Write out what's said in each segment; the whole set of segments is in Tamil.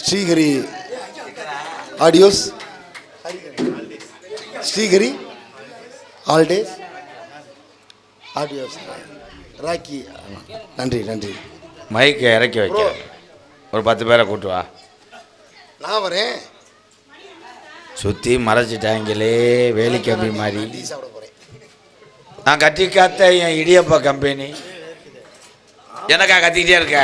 ஸ்ரீஹரி ஆடியோஸ், ஸ்ரீஹரி ஆல்டேஸ் ஆடியோஸ், ராக்கி. நன்றி நன்றி. மைக்கை இறக்கி வைக்க ஒரு 10 பேரை கூட்டு வா. நான் வரேன். சுற்றி மறைச்சிட்டாங்களே வேலி கம்பி மாதிரி. நான் கட்டி காத்த என் இடியப்பா கம்பெனி எனக்கா கத்திக்கிட்டே இருக்க?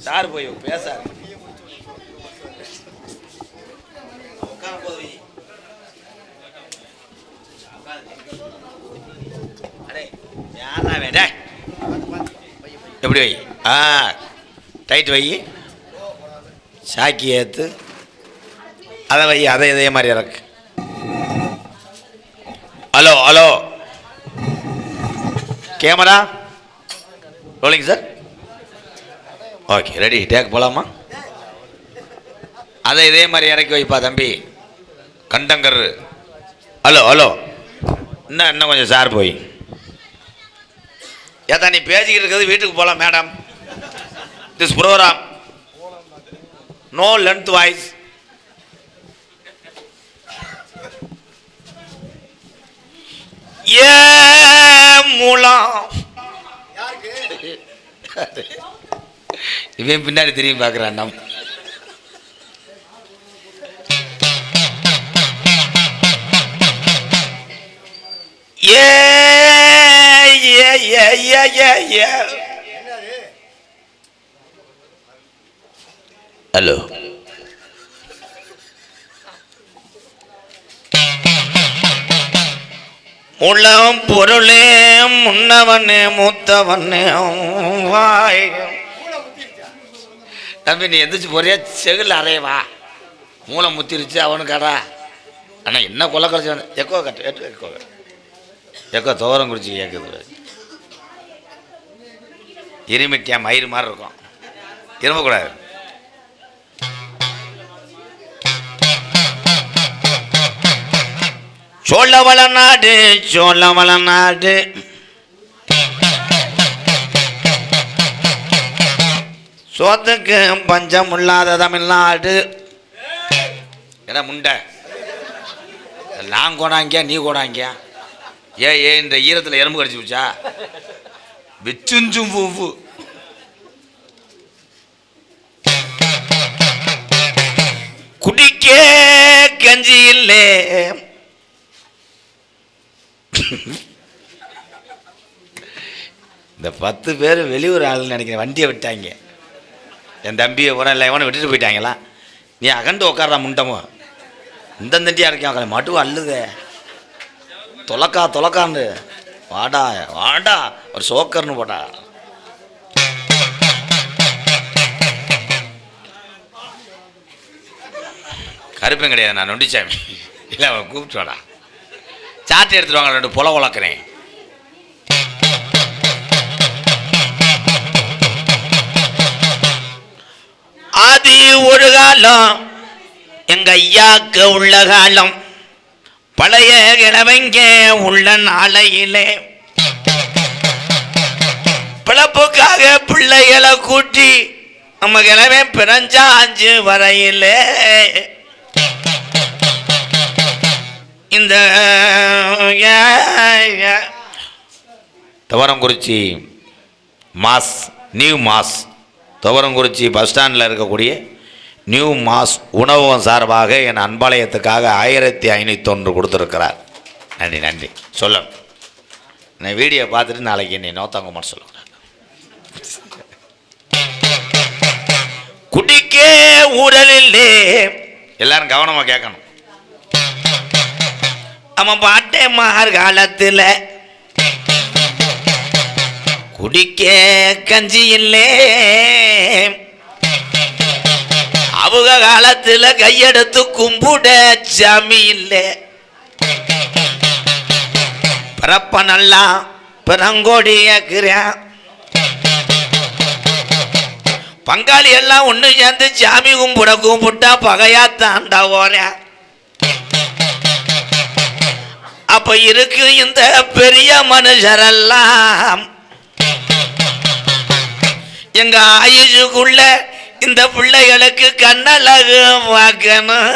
சார் போய் பேச எப்படி வை? டைட் வை, சாக்கி ஏற்று அதை வை, அதை இதே மாதிரி இறக்கு. Hello hello, camera rolling sir. Okay ready, take போகலாமா? அதை இதே மாதிரி இறக்கி வைப்பா தம்பி கண்டங்கர். ஹலோ ஹலோ, இன்னும் கொஞ்சம் சார் போய். ஏதா நீ பேசிக்கிட்டு இருக்கிறது வீட்டுக்கு போகலாம் madam. This program no length voice. ஏ மூலம் இவன் பின்னாடி திரும்பி பார்க்குறான். நம் ஏ ஹலோ, முள்ளம் பொருளே முன்னவனே மூத்தவனே வாய். தம்பி நீ எந்திரிச்சு போறியா? செகுல அறையவா, மூளை முத்திருச்சு அவனுக்காடா. ஆனால் என்ன கொலை கழிச்சு வந்து எக்கோ கட்டு எக்கோ எக்கோ தோரம் குடிச்சு கேட்குது. இருமிட்டியா மயிறு மாதிரி இருக்கும், இரும்பக்கூடாது. சோழவள நாடு சோழவள நாடு, சோத்துக்கு பஞ்சம் இல்லாத தமிழ்நாடு. என்ன முண்டை நான் கோடாங்கியா நீ கோடாங்கியா? இந்த ஈரத்தில் எறும்பு கடிச்சு போச்சா? வெச்சுஞ்சும் பூவு குடிக்க கஞ்சி இல்லை. இந்த 10 பேர் வெளியூர் ஆளுன்னு நினைக்கிறேன். வண்டியை விட்டாங்க, என் தம்பியை உரம் இல்லை எவனை விட்டுட்டு போயிட்டாங்களா? நீ அகண்டு உட்கார்றா முண்டமோ, இந்த தண்டியாக இருக்கேன் மட்டும் அல்லுத தொலைக்கான்னு வாடா வாடா ஒரு சோக்கர்னு போட்டா. கருப்பேன் கிடையாது, நான் நொண்டிச்சாமி இல்லை. அவன் கூப்பிட்டு வாடா, சாட்டை எடுத்துட்டு வாங்க, 2 புல வளர்க்குறேன். ஆதி ஒரு காலம் எங்க ஐயாக்கு உள்ள காலம், பழைய கிழவங்க உள்ள நாளையிலே பிழப்புக்காக பிள்ளைகளை கூட்டி நம்ம கிழமை பிறஞ்சா 5 வரையிலே இந்த Thuvarankurichi mass new mass, Thuvarankurichi bus ஸ்டாண்டில் இருக்கக்கூடிய நியூ மாஸ் உணவகம் சார்பாக என் அன்பாலயத்துக்காக 1501 கொடுத்துருக்கிறார். நன்றி நன்றி. சொல்ல நான் வீடியோ பார்த்துட்டு நாளைக்கு என்னை நோத்தாங்கம்மான்னு சொல்லுங்கள். குடிக்கே ஊழலில்லே, எல்லாரும் கவனமாக கேட்கணும். அவன் பாட்டே மார்காலத்தில் குடிக்க கஞ்சி இல்லே, அவங்க காலத்தில் கையெடுத்து கும்பிட சாமி இல்லை. பிறப்ப நல்லா பிறங்கோடி ஏக்குறேன், பங்காளி எல்லாம் ஒன்று சேர்ந்து சாமி கும்பிட்டா பகையா தாண்டா ஓரேன். அப்ப இருக்கு இந்த பெரிய மனுஷரெல்லாம் எங்க ஆயுஷுக்குள்ள இந்த பிள்ளைகளுக்கு கண்ணழகு பார்க்கணும்.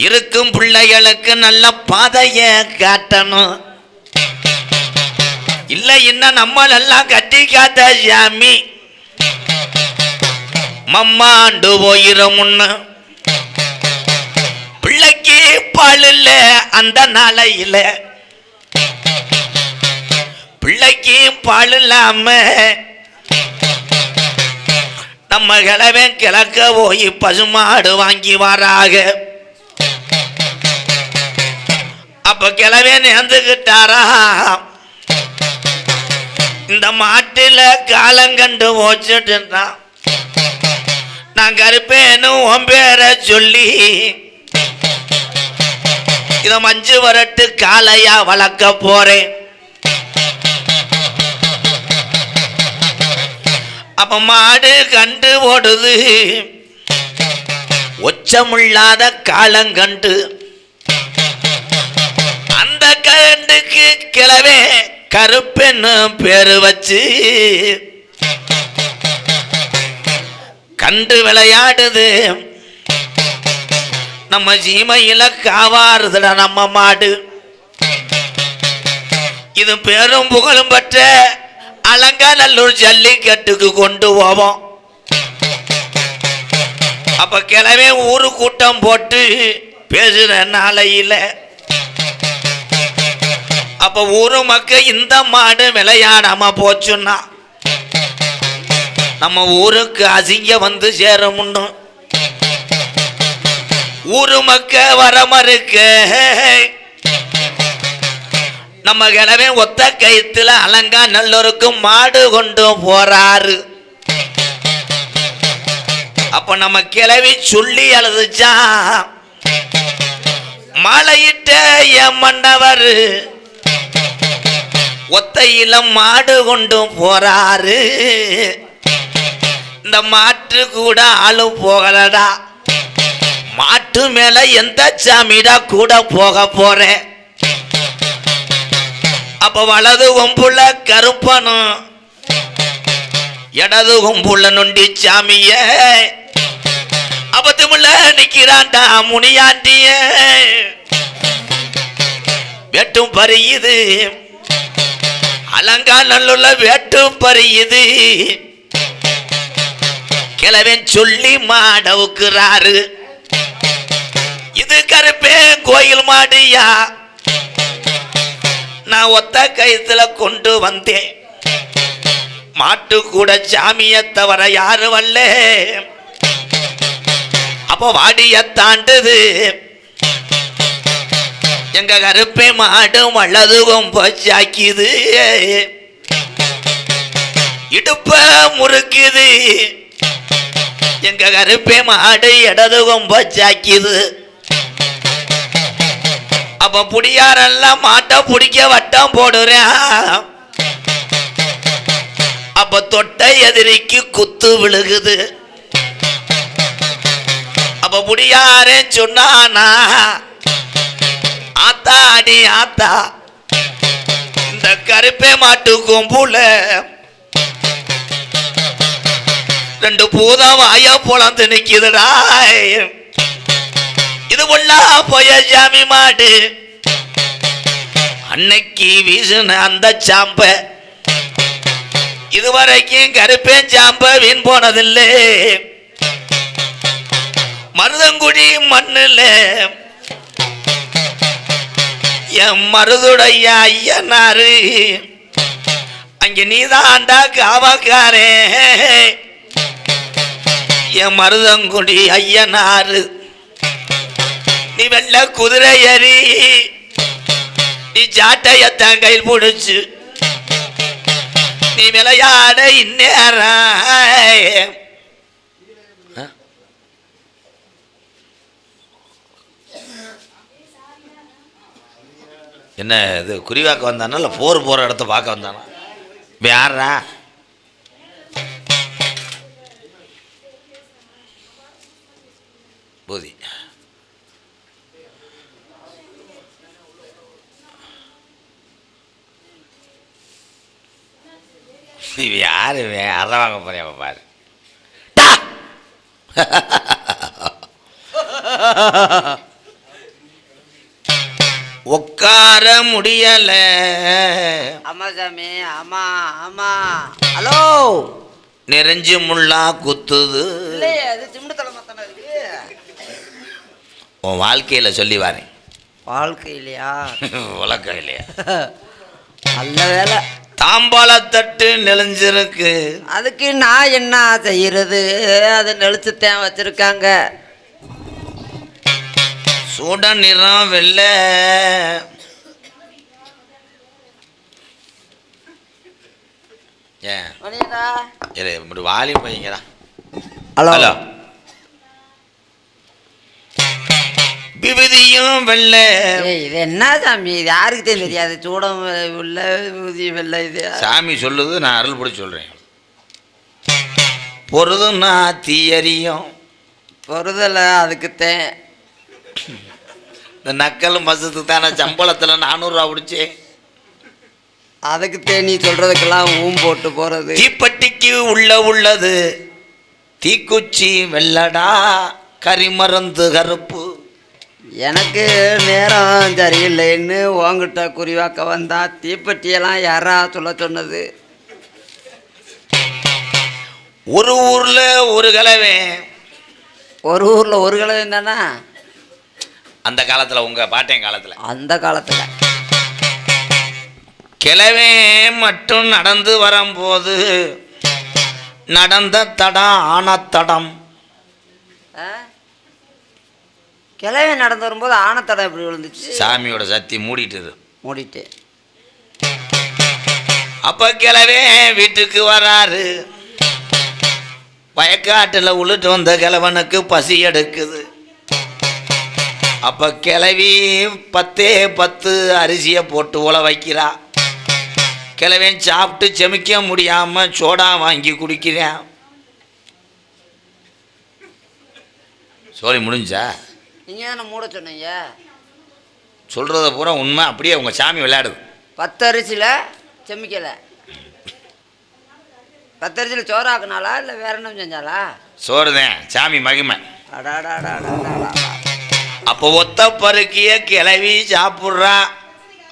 இருக்கும் பிள்ளைகளுக்கு நல்ல பாதைய காட்டணும். இல்ல இன்னும் நம்மளெல்லாம் கட்டி காத்த சாமி மம்மாண்டு போயிரும். முன்ன பிள்ளைக்கு பால் இல்ல அந்த நாளையில, பிள்ளைக்கு பால் இல்லாம நம்ம கிழவன் கிழக்க போய் பசுமாடு வாங்கி வராக. அப்ப கிழவன் நேர்ந்துகிட்டாரா, இந்த மாட்டுல காலங்கண்டு போச்சுட்டு நான் கருப்பேன்னு உன் பேரை சொல்லி இத மஞ்சு வரட்டு காளையா வளர்க்க போறேன். அப்ப மாடு கண்டு ஓடுது, ஒச்சமில்லாத காலங்கண்டு. அந்த கண்டுக்கு கிழவே கருப்பென்னு பேரு வச்சு கண்டு விளையாடுது. நம்ம சீமையில காவாறுதுடா நம்ம மாடு. இது பேரும் புகழும் பெற்ற அலங்காநல்லூர் ஜல்லிக்கட்டுக்கு கொண்டு போவோம். அப்ப கிழவே ஊரு கூட்டம் போட்டு பேசுற நாளையில அப்ப ஊரு மக்கள் இந்த மாடு விளையாடாம போச்சுன்னா நம்ம ஊருக்கு அசிங்க வந்து சேரும். ஊரு மக்க வர மறுக்க நம்ம கிழவே ஒத்த கயித்துல அலங்காநல்லூருக்கு மாடு கொண்டு போறாரு. அப்ப நம்ம கிழவி சொல்லி அழுதுச்சா, மாலையிட்ட என் மன்னவர் ஒத்தையில மாடு கொண்டு போறாரு. இந்த மாட்டு கூட ஆளு போகலடா, மாட்டு மேல எந்த சாமிடா கூட போக போறேன். அப்ப வலது கொம்புல கருப்பனும் இடது கொம்புல நொண்டி சாமிய அப்பத்துமுள்ள நிக்கிறான்டா முனியாண்டிய. வெட்டும் பறியுது அலங்காநல்லூர்ல, வெட்டும் பறியுது. கிழவன் சொல்லி மாடவுக்குறாரு, இது கருப்பே கோயில் மாடியா, நான் ஒத்த கயித்துல கொண்டு வந்தேன். மாட்டு கூட சாமியை தவிர யாரு வரல. அப்ப வாடிய தாண்டுது எங்க கருப்பை மாடு வலது கொம்பாக்கிது, இடுப்ப முறுக்குது. எங்க கருப்பை மாடு இடது கொம்பாக்கிது. அப்ப புடியாரெல்லாம் மாட்டை பிடிக்க வட்டம் போடுறேன். அப்ப தொட்ட எதிரிக்கு குத்து விழுகுது. அப்ப புடியாரே சொன்னானா, ஆத்தா அடி ஆத்தா, இந்த கருப்பை மாட்டு கொம்புல ரெண்டு பூதம் வாய பொழந்து நிக்குதுடா. இது உள்ளா போய சாமி மாடு அன்னைக்கு வீசுன அந்த சாம்ப இதுவரைக்கும் கருப்பேன் சாம்ப வீண் போனதில்லை. மருதங்குடி மண்ணுல என் மருதுடைய ஐயனாரு, அங்க நீதாண்டா காவக்காரே. என் மருதங்குடி ஐயனாரு, நீ வெள்ள குதிரை ஏறி நீ சாட்டையத்தான் கையில் பிடிச்சு நீ விளையாட இந்நேரம். என்ன இது குறிவாக்க வந்தானா இல்லை போர் போகிற இடத்த பார்க்க வந்தானா? யாரா பூதி? இவ யாரு அரை வாங்க போறியா பாரு. உட்கார முடியல. ஆமா சாமி, ஆமா ஆமா. ஹலோ, நெறிஞ்சு முள்ளா குத்துது. இல்லையே, அது சிம்டு தலைமத்தானே இருக்கு. உன் வாழ்க்கையில சொல்லி வாரேன். வாழ்க்கையிலையா? உலக்கையிலையா? நல்ல வேலை. தாம்பாளத்தட்டு நெளிஞ்சிருக்கு. அதுக்கு நான் என்ன செய்யறது? அது நெளிச்சுத்தான் வச்சிருக்காங்க. சூட நிறம் வெள்ளை. ஏன் இப்படி வாலி பையங்கடா. Hello hello. விபதியும் வெள்ளை. இது என்ன சாமி? இது யாருக்கு தெரியாது. சூடம் உள்ள விபூதி வெள்ளை. இது சாமி சொல்லுது, நான் அருள் பிடி சொல்றேன். பொருதுன்னா தீயறியும். பொறுதலை அதுக்குத்தேன். இந்த நக்கலும் பசத்துக்கு தானே சம்பளத்தில் 400 ரூபா பிடிச்சேன். அதுக்குத்தேன் நீ சொல்றதுக்கெல்லாம் போட்டு போறது. தீப்பெட்டிக்கு உள்ளது தீக்குச்சி வெள்ளடா, கரிமருந்து கருப்பு. எனக்கு நேரம் சரியில்லைன்னு உங்ககிட்ட குறிவாக்க வந்தா தீப்பெட்டியெல்லாம் யாரா சொல்ல சொன்னது? ஒரு ஊர்ல ஒரு கலவை. ஒரு ஊர்ல ஒரு கலவை தானா? அந்த காலத்துல, உங்க பாட்டையன் காலத்துல. அந்த காலத்துல கிழவே மட்டும் நடந்து வரும்போது நடந்த தடம் ஆனத்தடம். கிழவை நடந்து வரும்போது ஆனத்தடம் எப்படி விழுந்துச்சு? சாமியோட சக்தி மூடிட்டு மூடிட்டு. அப்ப கிழவே வீட்டுக்கு வராரு. வயக்காட்டுல உளுட்டு வந்த கிழவனுக்கு பசி எடுக்குது. அப்ப கிழவி 10 அரிசியை போட்டு உல வைக்கிறா. கிழவன் சாப்பிட்டு செமிக்க முடியாம சோடா வாங்கி குடிக்கிறேன். சோழி முடிஞ்சா? நீங்க தானே மூட சொன்னீங்க. சொல்றத பூரா உண்மை. அப்படியே உங்க சாமி விளையாடுது. 10 அரிசியில் செமிக்கலை. 10 அரிசியில் சோறாக்குனாலா இல்லை வேற என்ன செஞ்சாலா? சோறுதான் சாமி மகிமை. அடாடாடாடாடா. அப்போ ஒத்த பருக்கிய கிளவி சாப்பிட்றா.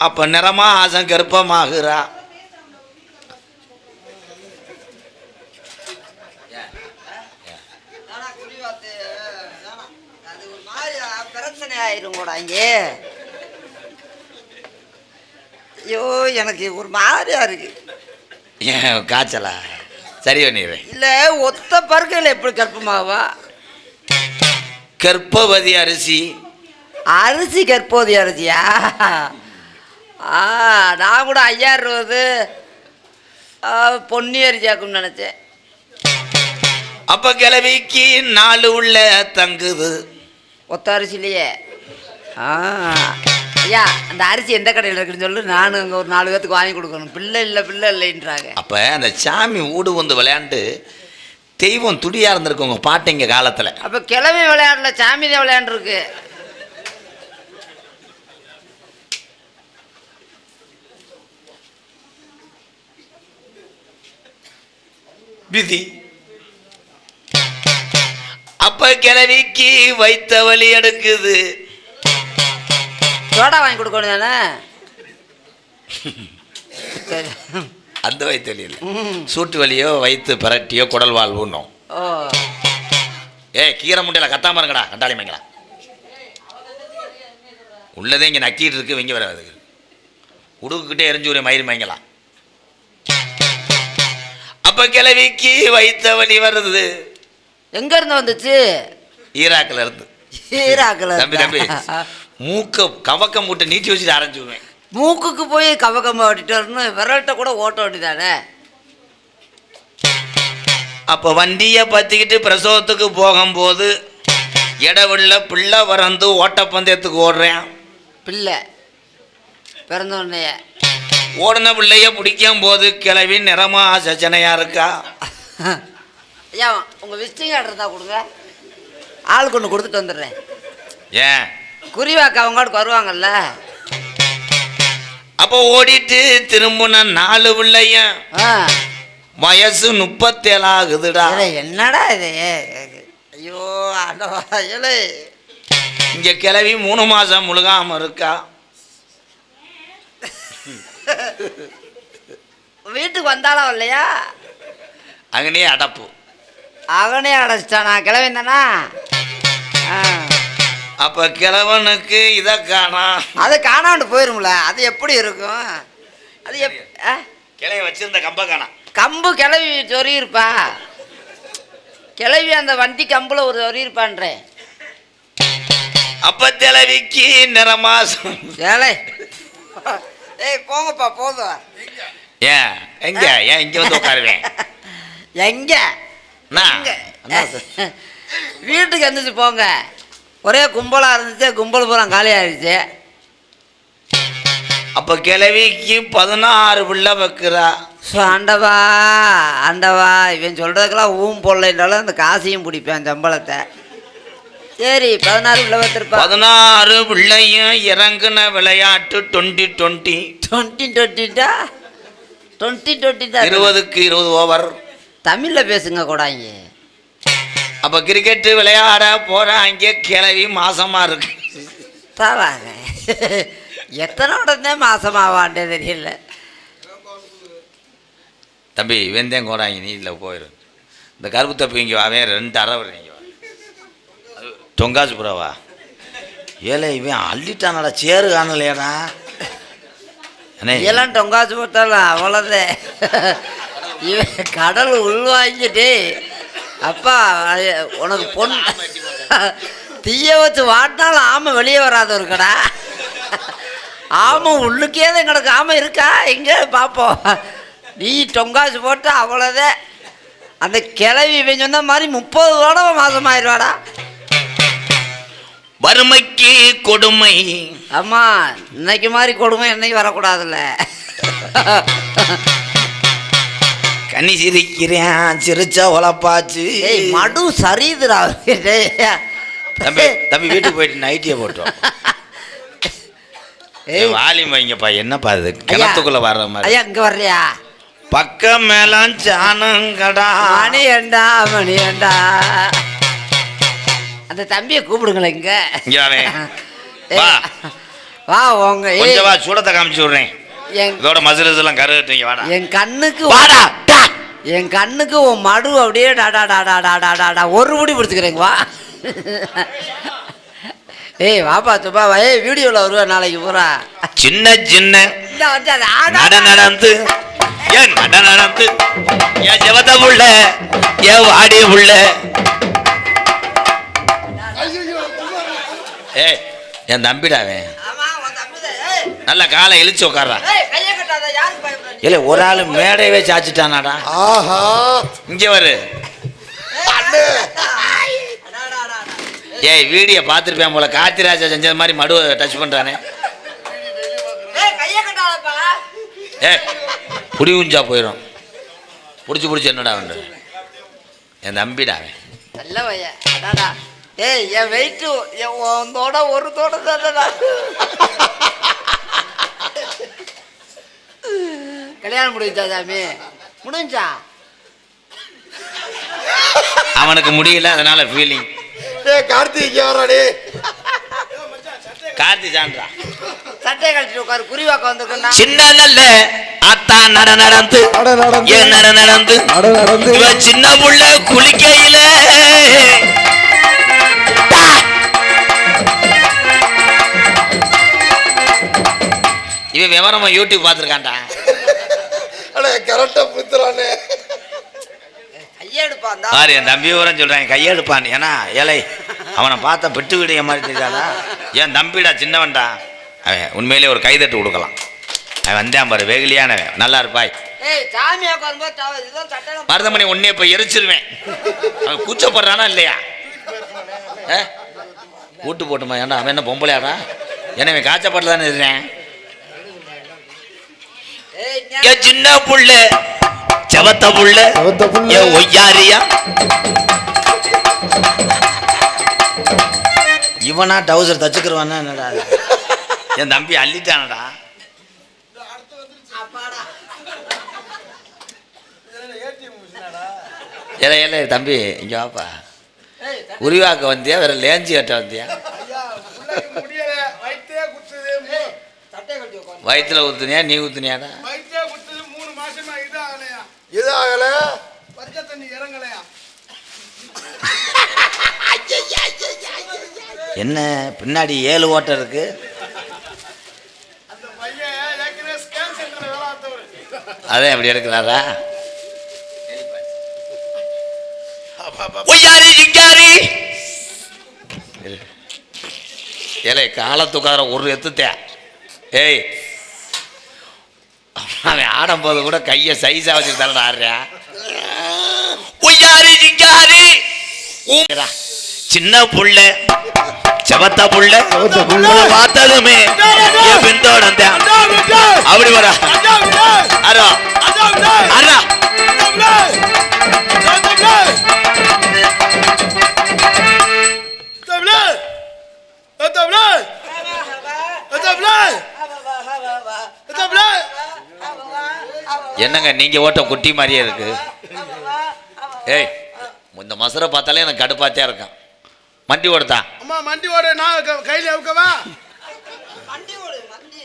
அப்போ நிறமா ஆசம் கருப்பமாகுறா. பிரச்சனை ஆயிரும் கூட இங்கே. ஐயோ, எனக்கு ஒரு மாதிரியா இருக்கு. ஏன் காய்ச்சலா? சரி பண்ணிடுறேன். இல்லை, ஒத்த பருக்கையில் எப்படி கற்பமாவா? கற்பவதி அரிசி. அரிசி கற்போதி அரிசியா? நான் கூட 5000 ரூபது பொன்னி அரிசியாக்குன்னு நினச்சேன். அப்போ கிளவிக்கு 4 உள்ள தங்குது. ஒத்த அரிசிலையே. ஐயா, அந்த அரிசி எந்த கடையில் இருக்குன்னு சொல்லு. நான் அங்கே ஒரு 4 பேத்துக்கு வாங்கி கொடுக்கணும். பிள்ளை இல்லைன்றாங்க. அப்போ அந்த சாமி ஊடு வந்து விளையாண்டு தெய்வம் துடியா இருந்திருக்கு உங்க பாட்டிங்க காலத்தில். அப்போ கிளவி விளையாடல, சாமி தான் விளையாண்டுருக்கு. விதி. அப்ப கிளவிக்கு வைத்த வலி எடுக்குது. சோடா வாங்கி கொடுக்கணும் தானே? சரி, அந்த வயிற்று வலி இல்லை. சூட்டு வலியோ வயிற்று பரட்டியோ குடல் வாழ்வுன்னும். ஓ, கீரை முட்டையில் கத்தாம இருங்கடா கண்டாளி மைங்களா. உள்ளதே இங்கே நக்கிட்டு இருக்கு. இங்கே வர உடுக்கிட்டே எரிஞ்சு ஒரு மயிர் மைங்களா. அப்ப கிளவிக்கு வைத்த வலி வருது. எங்க இருந்து வந்துச்சு? ஈராக்கில் இருந்து. ஈராக்கில். தம்பி தம்பி, மூக்க கவக்கம் மூட்டை நீட்டி வச்சுட்டு ஆரம்பிச்சுடுவேன். மூக்குக்கு போய் கவக்கம்ப ஓட்டிட்டு வரணும். விரல்கிட்ட கூட ஓட்ட ஓட்டிதானே. அப்போ வண்டியை பற்றிக்கிட்டு பிரசவத்துக்கு போகும்போது இடவுள்ள பிள்ளை வரந்து ஓட்டப்பந்தயத்துக்கு ஓடுறேன். பிள்ளை பிறந்த உடனே ஓடின பிள்ளைய பிடிக்கும் போது கிளவி நிறமா சச்சனையா இருக்கா. ஐயா, உங்கள் விசிட்டிங் கார்டு இருந்தால் கொடுங்க. ஆளுக்கு ஒன்று கொடுத்துட்டு வந்துடுறேன். ஏன்? குறிவாக்க அவங்களுக்கு வருவாங்கல்ல. அப்போ ஓடிட்டு திரும்பின 4 பிள்ளையும் வயசு 37 ஆகுதுடா. ஏலே, என்னடா இது? ஐயோ ஆண்டவா, ஏலே இங்க கிளவி 3 மாசம் முழுகாம இருக்கா. வீட்டுக்கு வந்தாலும் இல்லையா? அங்கனே அடப்பு. அவனே அடைச்சிட்டானா? கிளவன் தானா? அப்ப கிழவனுக்கு இதை காணா. அது காணாண்டு போயிரும்ல. அது எப்படி இருக்கும்? அது கிளைய வச்சிருந்த கம்ப காணா. கம்பு கிளவி சொறி இருப்பா. கிளவி அந்த வண்டி கம்புல ஒரு சொறி இருப்பான்றேன். அப்ப கிளவிக்கு நிறமாசம். ஏலே, ஏய் போங்கப்பா, போதும். ஏன் எங்க ஏன் இங்க வந்து உட்காருவேன்? எங்க நான் வீட்டுக்கு எந்திரிச்சு போங்க. ஒரே கும்பலாக இருந்துச்சு, கும்பல் பூரா காலி ஆயிடுச்சு. அப்போ கிழவிக்கு 16 பிள்ளை வைக்கிறா. ஸோ ஆண்டவா ஆண்டவா, இவன் சொல்கிறதுக்கெல்லாம் போடலைன்றாலும் அந்த காசையும் பிடிப்பேன் சம்பளத்தை. சரி, 16 பிள்ளை வைத்திருப்பா. 16 பிள்ளையும் இறங்குன விளையாட்டு 20-20. 20-20 20க்கு 20 ஓவர். தமிழில் பேசுங்க கூடாங்க. அப்போ கிரிக்கெட்டு விளையாட போகிறாங்க. கிழவி மாசமா இருக்கு. தராங்க. எத்தனை உடனே மாசமாவான்டே தெரியல. தம்பி வெந்தயம் கோடாங்க, நீ இல்லை போயிடும். இந்த கருப்பு தப்பி இங்கே வாவே 2 அரை வருங்க. தொங்காசு புறாவா? ஏழை இவன் அள்ளிட்டானடா, சேரு காணலையாடா. இதெல்லாம் டொங்காசு போட்டாலும் அவ்வளோதே. இவன் கடல் உள்வாங்கிட்டு அப்பா உனக்கு தீய வச்சு வாட்டினாலும் ஆமை வெளியே வராத இருக்கடா. ஆமை உள்ளுக்கே தான் எங்களுக்கு ஆமை இருக்கா இங்கே பார்ப்போம். நீ டொங்காசு போட்டு அவ்வளோதே. அந்த கிளவி இவன் சொன்ன மாதிரி 30 தடவை மாசமாயிருவாடா. வறுமைக்கு கொடுமை. ஆமா, இன்னைக்கு மாதிரி கொடுமை என்னைக்கு வரக்கூடாதுல்ல. கண்ணி சிரிக்கிறேன், சிரிச்சா உழப்பாச்சு. மடு சரிதுரா. தம்பி தம்பி வீட்டுக்கு போயிட்டு நைட்டியை போட்டோம். வாலியம் வைங்கப்பா. என்னப்பா இது கிணத்துக்குள்ள வர்ற மாதிரி? ஐயா இங்க வர்றியா? பக்கம் மேலாம் சாணங்கடா. மணி ஏண்டா மணி ஏண்டா. அந்த தம்பியை கூப்பிடுங்களேன் இங்க. வா வா உங்க கொஞ்சம் வா, சூடத்தை காமிச்சு விடுறேன். இதோட மசுரெல்லாம் கருட்டுங்க. வாடா என் கண்ணுக்கு வாடா. என் கண்ணுக்கு உன் மடு அப்படியே டாடா டாடா டாடா டாடா ஒரு முடி பிடிச்சிக்கிறேங்க. வா ஏய் வாப்பா சுப்பா. ஏய் வீடியோவில் வருவேன் நாளைக்கு பூரா. சின்ன சின்ன நட நடந்து ஏன் நட நடந்து என் ஜெவத புள்ள என் வாடி புள்ள. ஏய் என் தம்பிடாவேன். நல்ல காலை இழிச்சு உட்கார்றான். இல்ல ஒரு ஆள் மேடையவே சாச்சிட்டானாடா. ஆஹா, இங்க வரு. ஏய் வீடியோ பார்த்துருப்பேன் போல. காத்திராஜா செஞ்சது மாதிரி மடுவை டச் பண்றானே. ஏ புடி குஞ்சா போயிடும். பிடிச்சி என்னடா வந்து என் தம்பிடாவேன். ஏய் என் வெயிட்டு தோட ஒரு தோட தானடா. கல்யாணம் முடிஞ்சா சாமி? முடிஞ்சா? அவனுக்கு முடியல, அதனால ஃபீலிங். கார்த்திக் வராடே. கார்த்தி சான்றா சட்டையை கழிச்சிட்டு உட்காரு. குறிவாக்க வந்துருக்கா சின்ன நல்ல அத்தா நட நடந்து ஏன் நட நடந்து இவன் சின்ன புள்ள குளிக்கையில இவன் விவரமா யூடியூப் பார்த்துருக்கான்டா. கரெக்டா புத்துறானே. கையெடுப்பான் பாரு என் தம்பி விவரம் சொல்றான். கையெடுப்பான். ஏன்னா ஏழை அவனை பார்த்தா பெட்டு வீடிய மாதிரி தெரியாதா? என் தம்பிடா, சின்னவன்டா. அவன் உண்மையிலே ஒரு கைதட்டு கொடுக்கலாம். அவன் வந்தேன் பாரு, வெகுலியானவன். நல்லா இருப்பாய். மருதமணி உன்னை இப்போ எரிச்சிருவேன். அவன் கூச்சப்படுறானா இல்லையா? கூட்டு போட்டுமா? ஏன்டா அவன் என்ன பொம்பளையாடா? ஏன்னா அவன் காய்ச்சப்பட்டு தானே இருக்கிறேன். என் சின்ன புள்ள செவத்த புள்ள என் ஒய்யாரியா. இவனா டவுசர் தச்சுக்கிறவானா என்னடா? என் தம்பி அள்ளிட்டானடா. ஏல தம்பி இங்கே வாப்பா. உருவாக்க வந்தியா வேற லேஞ்சி கட்ட வந்தியா? வயிற்றுல ஊத்துனியா நீ ஊத்துனியாடா? இது ஆகல என்ன பின்னாடி 7 ஓட்டை இருக்கு? அதான் எப்படி எடுக்கிறாரா? ஏலே காலத்துக்கார ஒரு எத்துத்தே. ஏய் அவன் ஆடும்போது கூட கையை சைஸா வச்சு தரடா ஆடுறியா? சின்ன புள்ள செவத்த புள்ள பார்த்ததுமே பின்தோட அப்படி வரா அரா அரா என்னங்க நீங்க ஓட்ட குட்டி மாதிரியே இருக்கு. ஏய் இந்த மசரை பார்த்தாலே எனக்கு கடுப்பாத்தியா இருக்கும். மண்டி ஓடுதா? அம்மா மண்டி ஓடு. நான் கையில அவுக்கவா? மண்டி ஓடு மண்டி.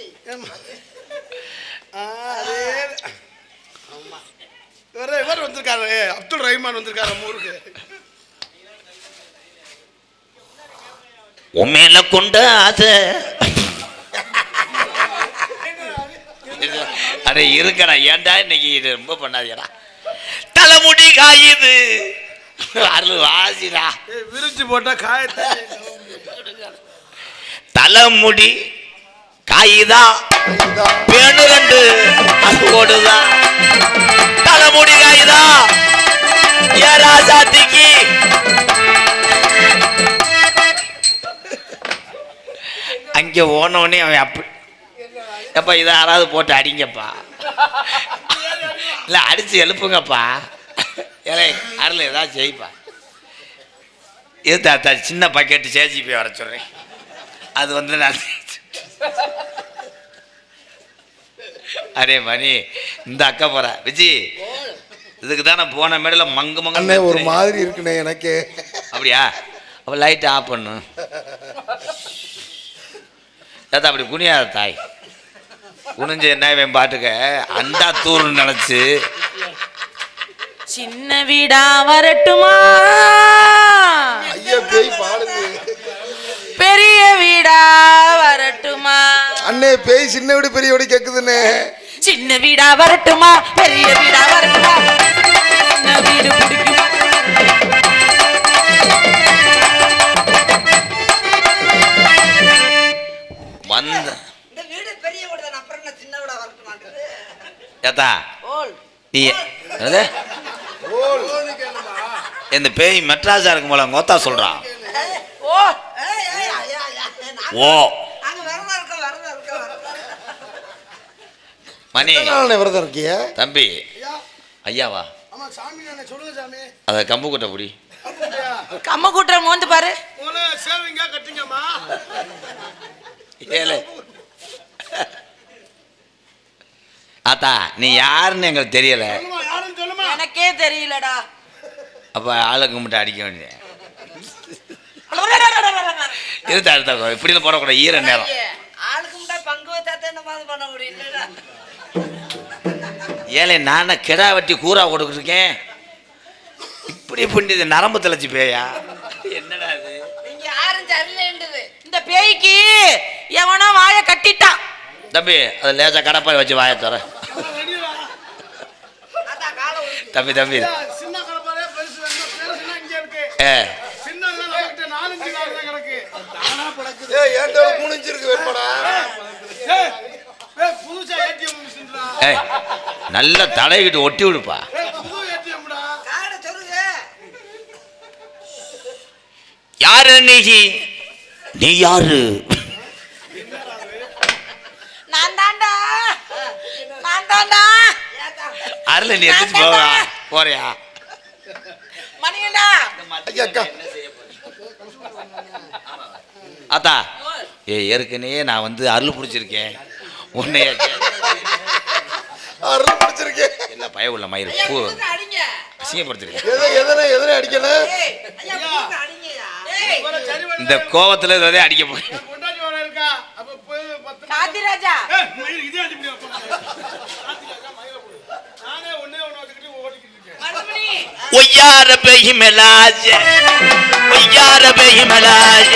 இவர் வந்திருக்காரு, அப்துல் ரஹ்மான் வந்திருக்காரு ஊருக்கு. உண்மையில கொண்டு அது அட இருக்கடா. ஏன்டா இன்னைக்கு இது ரொம்ப பண்ணாதீடா. தலைமுடி காயுது அருள் வாசிடா. விரிச்சு போட்டா காயத்தை. தலைமுடி காயுதா வேணு 2 அது ஓடுதா. தலைமுடி காயுதா ஏரா சாத்திக்கு. அங்கே ஓனோடனே அவன் அப்படி எப்பா இதை யாராவது போட்டு அடிங்கப்பா, இல்லை அடித்து எழுப்புங்கப்பா. ஏலே அருள் ஏதாவது செய்ப்பா. இது தாத்தா சின்ன பக்கெட்டு சேஜிபி வர சொல்கிறேன். அது வந்து நான் அரே மணி இந்த அக்கா போற விஜி இதுக்கு தான் நான் போன மேடல மங்கு மங்க ஒரு மாதிரி இருக்குண்ணே எனக்கு. அப்படியா? அப்போ லைட் ஆஃப் பண்ணு. ஏதா அப்படி குனியாத தாய். குனிஞ்ச என்ன இவன் பாட்டுக்க அண்டா தூள்னு நினைச்சு. சின்ன வீடா வரட்டுமா ஐயா பேய் பாடுது. பெரிய வீடா வரட்டுமா? அண்ணே பேய் சின்ன வீடு பெரிய வீடு கேக்குதுண்ணே. சின்ன வீடா வரட்டுமா பெரிய வீடா வரட்டுமா? சின்ன வீடு பிடிக்குமா? வந்த இந்த வீடு பெரிய வீடு தான், அப்புறம் என்ன சின்ன வீடா வரட்டுமான்றது? ஏத்தா ஓல் நீ என்னது இந்த பேய் மெட்ராஸா இருக்கும் போல கோத்தா சொல்றான். ஓ ஓ அங்க வரதா இருக்க மணி விரதம் இருக்கிய தம்பி ஐயாவா? ஆமா சாமி நானே சொல்லுங்க சாமி. அத கம்பு குட்ட புடி. கம்ம கூட்டுற மோந்து பாரு. உன சேவிங்க கட்டிங்கம்மா. ஏலே ஆத்தா நீ யாருன்னு எங்களுக்கு தெரியல. யாருன்னு சொல்லுமா? எனக்கே தெரியலடா. அப்ப ஆளுக்கு மட்டும் அடிக்க வேண்டிய எடுத்தா இப்படிலாம் போடக்கூடாது. ஈர நேரம் ஆளுக்கு முட்டா பங்கு வச்சாத்தே இந்த மாதிரி பண்ண முடியலடா. ஏலே நானே கிடா வெட்டி கூறா கொடுத்துருக்கேன். இப்படி பண்ணிது நரம்பு தெளிச்சு பேயா? என்னடா இது? நீங்க யாரும் சரியில்லைன்றது. இந்த பேய்க்கு எவனோ வாயை கட்டிட்டான். தம்பி அதை லேசா கடப்பாய் வச்சு வாய தர. அதான் காலை தம்பி தம்பி சின்ன கலப்பாரே பெருசு பெருசுனா இங்க இருக்கு. சின்னதுல நமக்கிட்ட 4-5 கால் தான் கிடக்கு. தானா படக்குது. ஏய் ஏன்டா குனிஞ்சிருக்கு வெப்படா. ஏய் புதுசா ஏடிஎம் மிஷின்டா. ஏய் நல்ல தலையிட்டு ஒட்டி விடுப்பா. ஏய் புது ஏடிஎம்டா. காடை சொல்லுங்க. யாரு நீ? நீ யாரு? நான் தாண்டா. அருள நீ எடுத்து போறியா? மணியண்டா அக்கா அத்தா ஏற்கனவே நான் வந்து அருள் பிடிச்சிருக்கேன். உன்னைய அருள் பிடிச்சிருக்கேன். என்ன பய உள்ள மயிறு பூ அடிங்க. அசிங்கப்படுத்துறீங்க. எதனை அடிக்கணும்? இந்த கோவத்துல இதே அடிக்க போய் கொண்டாடி வர இருக்கா அப்ப போய் 10 காந்திராஜா இதே அடி முடியும் நானே ஒண்ணே ஒண்ணு வச்சுக்கிட்டு ஓடிக்கிட்டு இருக்கேன். மறுபடி ஒய்யார பேய் மெலாஜ ஒய்யார பேய் மெலாஜ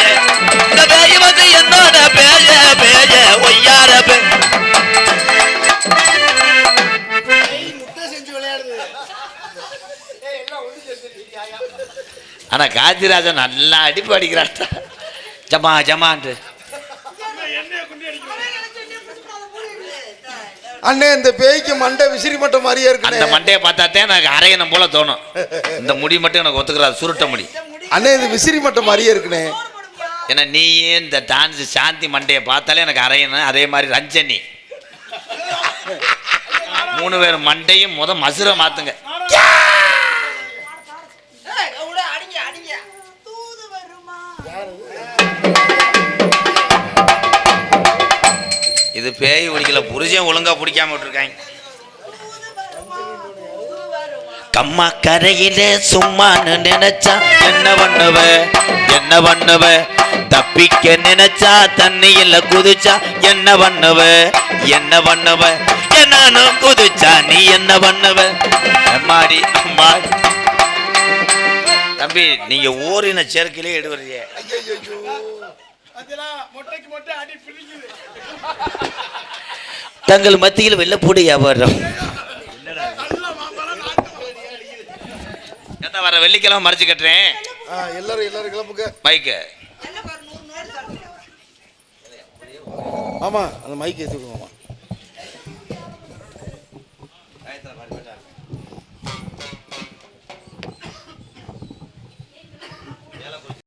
இந்த பேய் வந்து என்னோட பேய பேய ஒய்யார பேய் முட்டை செஞ்சு விளையாடுது. ஆனா காந்திராஜன் நல்லா அடிப்பு அடிக்கிறான். ஜமா ஜமான்ட்டு எண்ணெயை குண்டி அடிக்கிறான். அண்ணே இந்த பேய்க்கு மண்டை விசிறி மட்டும் மாதிரியே அந்த இருக்கு. மண்டையை பார்த்தாத்தே எனக்கு அரையணும் போல தோணும். இந்த முடி மட்டும் எனக்கு ஒத்துக்கிறாது, சுருட்ட முடி. அண்ணே இது விசிறி மட்டும் மாதிரியே இருக்குண்ணே. ஏன்னா நீயே இந்த டான்ஸ் சாந்தி மண்டையை பார்த்தாலே எனக்கு அரையணும். அதே மாதிரி ரஞ்சனி 3 பேர் மண்டையும் மசுரை மாத்துங்க. இது பேய் பிடிக்கல, புருஷன் ஒழுங்கா பிடிக்காம விட்டுருக்காங்க. கம்மா கரையில சும்மான்னு நினைச்சா என்ன பண்ணுவ என்ன பண்ணுவ, தப்பிக்க நினைச்சா தண்ணியில குதிச்சா என்ன பண்ணுவ என்ன பண்ணுவ, நானும் குதிச்சா நீ என்ன பண்ணுவ. அம்மாடி அம்மாடி தம்பி, நீங்க ஓரின சேர்க்கையிலே எடுவீங்க. அதெல்லாம் மொட்டைக்கு மொட்டை அடி பிடிக்குது. தங்கள் மத்தியில் வெள்ளப்பூடி வியாபாரம். வர வெள்ளிக்கிழமை மறைச்சு கட்டுறேன். எல்லாரும் கிளம்புங்க. மைக்கு ஆமா அந்த மைக் ஏத்துக்குங்க.